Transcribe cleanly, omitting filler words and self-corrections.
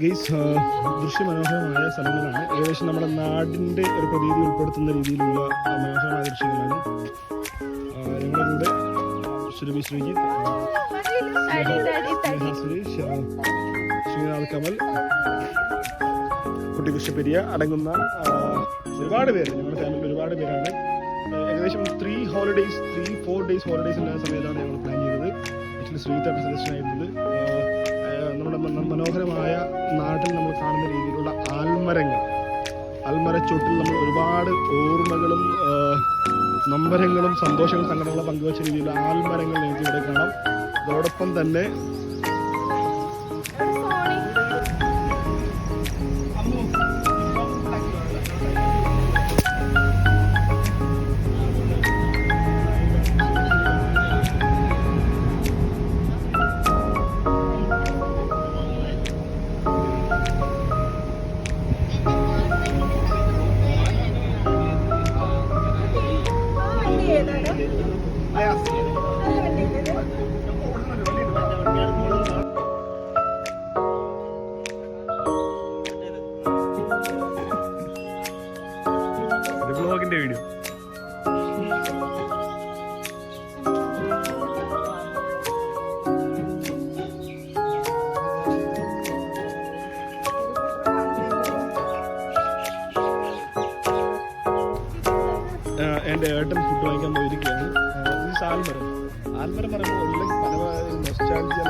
Guys, ദൃശ്യമനോഹരമായ സ്ഥലങ്ങളാണ്. ഏകദേശം നമ്മുടെ നാടിൻ്റെ ഒരു പ്രതീതി ഉൾപ്പെടുത്തുന്ന രീതിയിലുള്ള മനോഹരമായ ദൃശ്യങ്ങളാണ്. ഞങ്ങളുടെ സുരഭി ശ്രീജിത്ത്, ശ്രീനാഥ് കമൽ, കുട്ടികൃഷ്ണപ്പെരിയ അടങ്ങുന്ന ഒരുപാട് പേര്, ഞങ്ങളുടെ ഫാമിലിയിൽ ഒരുപാട് പേരാണ്. ഏകദേശം 3-4 days ഹോളിഡേയ്സ് ഉണ്ടായ സമയത്താണ് ഞങ്ങൾ പ്ലാൻ ചെയ്തത്. ആക്ച്വലി ശ്രീജിത്താണ് സജഷൻ ആയിരുന്നത്. നമ്മുടെ മനോഹരമായ നാട്ടിൽ നമ്മൾ കാണുന്ന രീതിയിലുള്ള ആൽമരച്ചോട്ടിൽ നമ്മൾ ഒരുപാട് ഓർമ്മകളും നൊമ്പരങ്ങളും സന്തോഷങ്ങളും സങ്കടങ്ങളും പങ്കുവച്ച രീതിയിലുള്ള ആൽമരങ്ങൾ നിങ്ങൾക്ക് ഇവിടെ കാണാം. അതോടൊപ്പം തന്നെ വ്ലോഗിന്റെ വീഡിയോ എൻ്റെ ഏട്ടൻ ഫുഡ് വാങ്ങിക്കാൻ പോയിരിക്കുകയാണ്. ഇത് ആൽമരം പറയുമ്പോൾ പല നൊസ്റ്റാൾജിയ